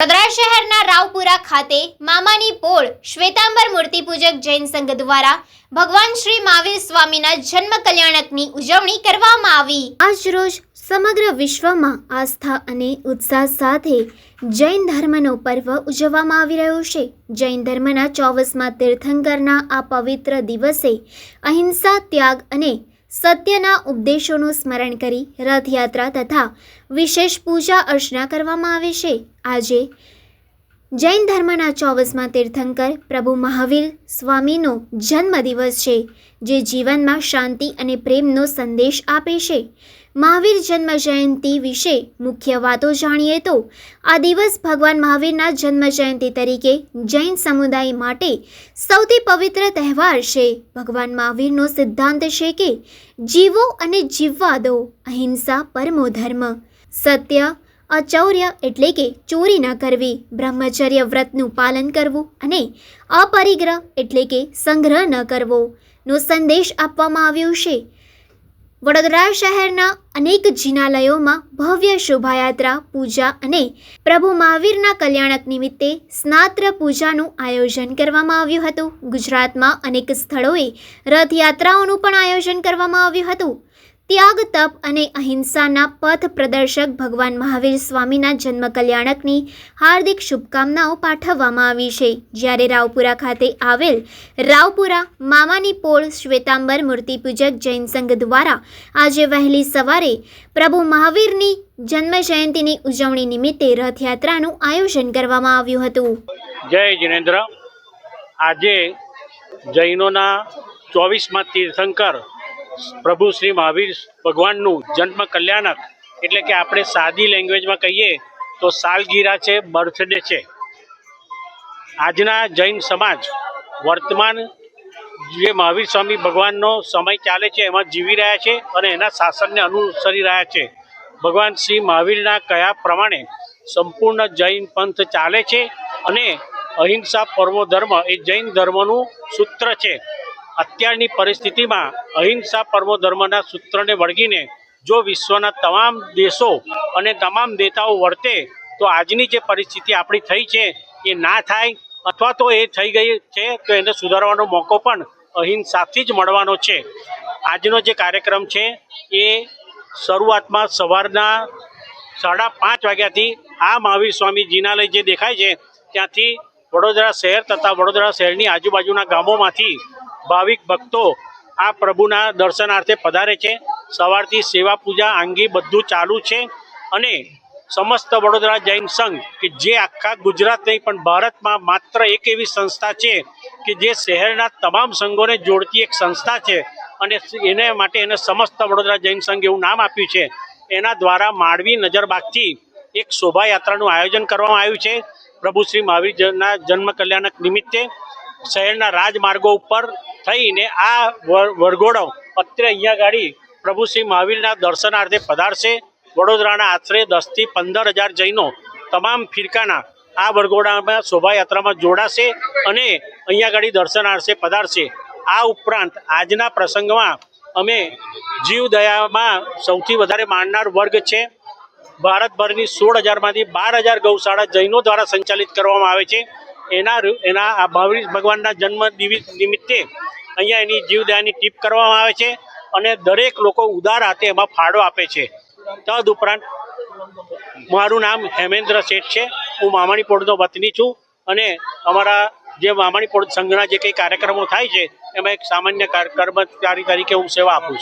વડોદરા શહેરના રાવપુરા ખાતે મામાની પોળ શ્વેતાંબર મૂર્તિપૂજક જૈન સંઘ દ્વારા ભગવાન શ્રી મહાવીર સ્વામીના જન્મ કલ્યાણકની ઉજવણી કરવામાં આવી। આજ રોજ સમગ્ર વિશ્વમાં આસ્થા અને ઉત્સાહ સાથે જૈન ધર્મનો પર્વ ઉજવવામાં આવી રહ્યો છે। જૈન ધર્મના 24મા તીર્થંકરના આ પવિત્ર દિવસે અહિંસા, ત્યાગ અને સત્યના ઉપદેશોનું સ્મરણ કરી રથયાત્રા તથા વિશેષ પૂજા અર્ચના કરવામાં આવે છે। આજે જૈન ધર્મના 24મા તીર્થંકર પ્રભુ મહાવીર સ્વામીનો જન્મદિવસ છે, જે જીવનમાં શાંતિ અને પ્રેમનો સંદેશ આપે છે। મહાવીર જન્મ જયંતિ વિશે મુખ્ય વાતો જાણીએ તો આ દિવસ ભગવાન મહાવીરના જન્મ જયંતિ તરીકે જૈન સમુદાય માટે સૌથી પવિત્ર તહેવાર છે। ભગવાન મહાવીરનો સિદ્ધાંત છે કે જીવો અને જીવવા દો, અહિંસા પરમો ધર્મ, સત્ય, અચૌર્ય એટલે કે ચોરી ન કરવી, બ્રહ્મચર્ય વ્રતનું પાલન કરવું અને અપરિગ્રહ એટલે કે સંગ્રહ ન કરવો નો સંદેશ આપવામાં આવ્યો છે। વડોદરા શહેરના અનેક જિનાલયોમાં ભવ્ય શોભાયાત્રા, પૂજા અને પ્રભુ મહાવીરના કલ્યાણક નિમિત્તે સ્નાત્ર પૂજાનું આયોજન કરવામાં આવ્યું હતું। ગુજરાતમાં અનેક સ્થળોએ રથયાત્રાઓનું પણ આયોજન કરવામાં આવ્યું હતું। ત્યાગ, તપ અને અહિંસાના પથ પ્રદર્શક ભગવાન મહાવીર સ્વામીના જન્મ કલ્યાણકની હાર્દિક શુભકામનાઓ પાઠવવામાં આવી છે। જ્યારે રાવપુરા ખાતે આવેલ રાવપુરા મામાની પોળ શ્વેતાંબર મૂર્તિપૂજક જૈન સંઘ દ્વારા આજે વહેલી સવારે પ્રભુ મહાવીરની જન્મ જયંતિની ઉજવણી નિમિત્તે રથયાત્રાનું આયોજન કરવામાં આવ્યું હતું। જય જિનેન્દ્ર। આજે જૈનોના 24મા તીર્થંકર પ્રભુ શ્રી મહાવીર ભગવાનનું જન્મ કલ્યાણક એટલે કે આપણે સાદી લેંગ્વેજમાં કહીએ તો સાલગીરા છે, બર્થડે છે। આજના જૈન સમાજ વર્તમાન જે મહાવીર સ્વામી ભગવાનનો સમય ચાલે છે એમાં જીવી રહ્યા છે અને એના શાસનને અનુસરી રહ્યા છે। ભગવાન શ્રી મહાવીરના કયા પ્રમાણે સંપૂર્ણ જૈન પંથ ચાલે છે અને અહિંસા પરમો ધર્મ એ જૈન ધર્મનું સૂત્ર છે। અત્યારની પરિસ્થિતિમાં અહિંસા પરમો ધર્મના સૂત્રને વળગીને જો વિશ્વના તમામ દેશો અને તમામ નેતાઓ વર્તે તો આજની જે પરિસ્થિતિ આપણી થઈ છે એ ના થાય, અથવા તો એ થઈ ગઈ છે તો એને સુધારવાનો મોકો પણ અહિંસાથી જ મળવાનો છે। આજનો જે કાર્યક્રમ છે એ શરૂઆતમાં સવારના 5:30 વાગ્યાથી આ મહાવીર સ્વામી જિનાલય જે દેખાય છે ત્યાંથી વડોદરા શહેર તથા વડોદરા શહેરની આજુબાજુના ગામોમાંથી ભાવિક ભક્તો આ પ્રભુના દર્શનાર્થે પધારે છે। સવારથી સેવા પૂજા આંગી બધું ચાલુ છે અને સમસ્ત વડોદરા જૈન સંઘ કે જે આખા ગુજરાત નહીં પણ ભારતમાં માત્ર એક એવી સંસ્થા છે કે જે શહેરના તમામ સંઘોને જોડતી એક સંસ્થા છે અને એને માટે એને સમસ્ત વડોદરા જૈન સંઘ એવું નામ આપ્યું છે। એના દ્વારા માંડવી નજરબાગથી એક શોભાયાત્રાનું આયોજન કરવામાં આવ્યું છે। પ્રભુ શ્રી મહાવીરના જન્મ કલ્યાણક નિમિત્તે શહેરના રાજમાર્ગો ઉપર થઈને આ વરઘોડો અત્યારે અહીંયા ગાડી પ્રભુ શ્રી મહાવીરના દર્શનાર્થે પધારશે। વડોદરાના આશરે 10 થી 15 હજાર જૈનો તમામ ફિરકાના આ વરઘોડામાં શોભાયાત્રામાં જોડાશે અને અહીંયા ગાડી દર્શનાર્થે પધારશે। આ ઉપરાંત આજના પ્રસંગમાં અમે જીવદયામાં સૌથી વધારે માનનાર વર્ગ છે। ભારતભરની 16,000માંથી 12,000 ગૌશાળા જૈનો દ્વારા સંચાલિત કરવામાં આવે છે। એના આ મહાવીર ભગવાનના જન્મ નિમિત્તે અહીંયા એની જીવદયાની ટીપ કરવામાં આવે છે અને દરેક લોકો ઉદાર હાથે એમાં ફાળો આપે છે। તદ ઉપરાંત મારું નામ હેમેન્દ્ર શેઠ છે। હું મામાની પોળનો વતની છું અને અમારા જે મામાની પોળ સંઘના જે કંઈ કાર્યક્રમો થાય છે એમાં એક સામાન્ય કર્મચારી તરીકે હું સેવા આપું છું।